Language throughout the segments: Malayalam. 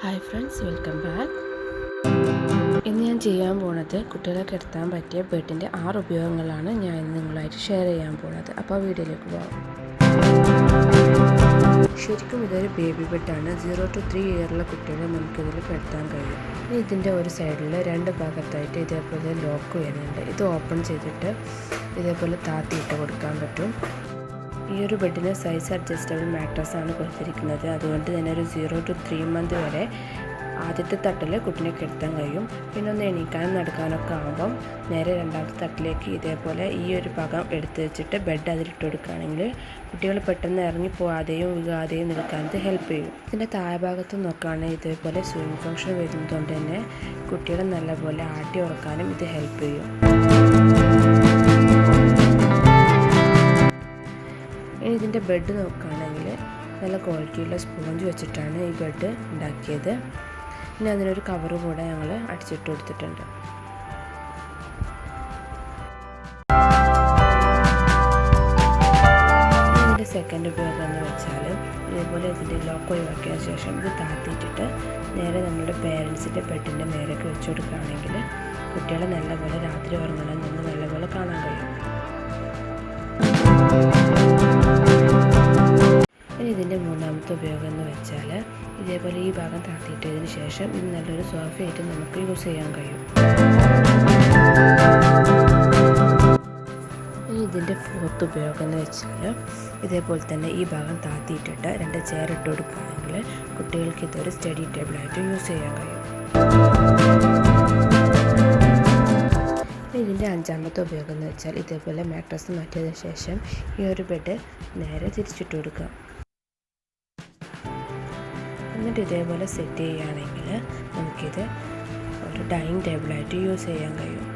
Hi friends, welcome back. ഇന്ന് ഞാൻ ചെയ്യാൻ പോണത് കുട്ടികളെ കിടത്താൻ പറ്റിയ ബെഡിൻ്റെ 6 ഉപയോഗങ്ങളാണ് ഞാൻ ഇന്ന് നിങ്ങളായിട്ട് ഷെയർ ചെയ്യാൻ പോണത്. അപ്പോൾ വീഡിയോയിലേക്ക് പോകാം. ശരിക്കും ഇതൊരു ബേബി ബെഡാണ്. 0 to 3 ഇയറുള്ള കുട്ടികളെ നമുക്കിതിൽ കിടത്താൻ കഴിയും. ഇതിൻ്റെ ഒരു സൈഡിൽ 2 ഭാഗത്തായിട്ട് ഇതേപോലെ ലോക്ക് വരുന്നുണ്ട്. ഇത് ഓപ്പൺ ചെയ്തിട്ട് ഇതേപോലെ താത്തിയിട്ട് കൊടുക്കാൻ പറ്റും. ഈ ഒരു ബെഡിന് സൈസ് അഡ്ജസ്റ്റബിൾ മാട്രസാണ് കൊടുത്തിരിക്കുന്നത്. അതുകൊണ്ട് തന്നെ ഒരു 0 to 3 മന്ത് വരെ ആദ്യത്തെ തട്ടിൽ കുട്ടിനെ കിടത്താൻ കഴിയും. പിന്നെ ഒന്ന് എണീക്കാനും നടക്കാനൊക്കെ ആകുമ്പം നേരെ രണ്ടാമത്തെ തട്ടിലേക്ക് ഇതേപോലെ ഈ ഒരു ഭാഗം എടുത്ത് വെച്ചിട്ട് ബെഡ് അതിലിട്ട് കൊടുക്കുകയാണെങ്കിൽ കുട്ടികൾ പെട്ടെന്ന് ഇറങ്ങി പോകാതെയും വീഴാതെയും നിൽക്കാനത് ഹെൽപ്പ് ചെയ്യും. ഇതിൻ്റെ താഴെ ഭാഗത്ത് നോക്കുകയാണെങ്കിൽ ഇതേപോലെ സ്വിംഗ് ഫംഗ്ഷൻ വരുന്നതുകൊണ്ട് തന്നെ കുട്ടികളെ നല്ലപോലെ ആട്ടി ഉറക്കാനും ഇത് ഹെൽപ്പ് ചെയ്യും. ഇനി ഇതിൻ്റെ ബെഡ് നോക്കുകയാണെങ്കിൽ നല്ല ക്വാളിറ്റിയുള്ള സ്പോഞ്ച് വെച്ചിട്ടാണ് ഈ ബെഡ് ഉണ്ടാക്കിയത്. ഇനി അതിനൊരു കവറ് കൂടെ ഞങ്ങൾ അടിച്ചിട്ട് കൊടുത്തിട്ടുണ്ട്. ഇതിൻ്റെ സെക്കൻഡ് ഉപയോഗം എന്ന് വെച്ചാൽ ഇതേപോലെ ഇതിൻ്റെ ലോക്ക് ഒഴിവാക്കിയ ശേഷം ഇത് താത്തിയിട്ടിട്ട് നേരെ നമ്മുടെ പേരൻസിൻ്റെ ബെഡിൻ്റെ നേരൊക്കെ വെച്ച് കൊടുക്കുകയാണെങ്കിൽ കുട്ടികളെ നല്ലപോലെ രാത്രി ഉറങ്ങണം നിന്ന് നല്ലപോലെ കാണാൻ കഴിയും. ഇതിൻ്റെ മൂന്നാമത്തെ ഉപയോഗം എന്ന് വെച്ചാൽ ഇതേപോലെ ഈ ഭാഗം താത്തിയിട്ടതിന് ശേഷം ഇത് നല്ലൊരു സോഫയായിട്ട് നമുക്ക് യൂസ് ചെയ്യാൻ കഴിയും. ഇതിൻ്റെ ഫോർത്ത് ഉപയോഗം എന്ന് വെച്ചാൽ ഇതേപോലെ തന്നെ ഈ ഭാഗം താത്തിയിട്ടിട്ട് 2 ചെയർ ഇട്ട് കൊടുക്കുകയാണെങ്കിൽ കുട്ടികൾക്ക് ഇതൊരു സ്റ്റഡി ടേബിളായിട്ട് യൂസ് ചെയ്യാൻ കഴിയും. ഇതിൻ്റെ അഞ്ചാമത്തെ ഉപയോഗം എന്ന് വെച്ചാൽ ഇതേപോലെ മാട്രസ് മാറ്റിയതിന് ശേഷം ഈ ഒരു ബെഡ് നേരെ തിരിച്ചിട്ട് കൊടുക്കുക. എന്നിട്ട് ഇതേപോലെ സെറ്റ് ചെയ്യുകയാണെങ്കിൽ നമുക്കിത് ഒരു ഡൈനിങ് ടേബിളായിട്ട് യൂസ് ചെയ്യാൻ കഴിയും.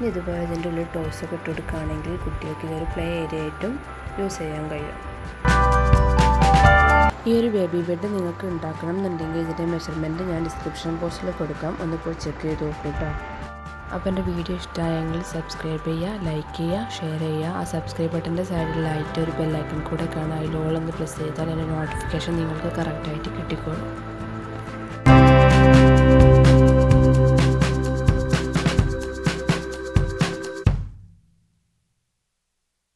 ഇതുപോലെ ഇതിൻ്റെ ഉള്ളിൽ ടോയ്സൊക്കെ ഇട്ട് കൊടുക്കുകയാണെങ്കിൽ കുട്ടികൾക്ക് ഇതൊരു പ്ലേ ഏരിയ ആയിട്ടും യൂസ് ചെയ്യാൻ കഴിയും. ഈ ഒരു ബേബി ബെഡ് നിങ്ങൾക്ക് ഉണ്ടാക്കണം എന്നുണ്ടെങ്കിൽ ഇതിൻ്റെ മെഷർമെൻറ്റ് ഞാൻ ഡിസ്ക്രിപ്ഷൻ ബോക്സിൽ കൊടുക്കാം. ഒന്നിപ്പോൾ ചെക്ക് ചെയ്ത് നോക്കൂ കേട്ടോ. അപ്പോൾ എൻ്റെ വീഡിയോ ഇഷ്ടമായെങ്കിൽ സബ്സ്ക്രൈബ് ചെയ്യുക, ലൈക്ക് ചെയ്യുക, ഷെയർ ചെയ്യുക. ആ സബ്സ്ക്രൈബ് ബട്ടൻ്റെ സൈഡിലായിട്ട് ഒരു ബെല്ലൈക്കൺ കൂടെ കാണാം. അതിൽ ഓൾ എന്ന് പ്രസ് ചെയ്താൽ എൻ്റെ നോട്ടിഫിക്കേഷൻ നിങ്ങൾക്ക് കറക്റ്റായിട്ട് കിട്ടിക്കോളും.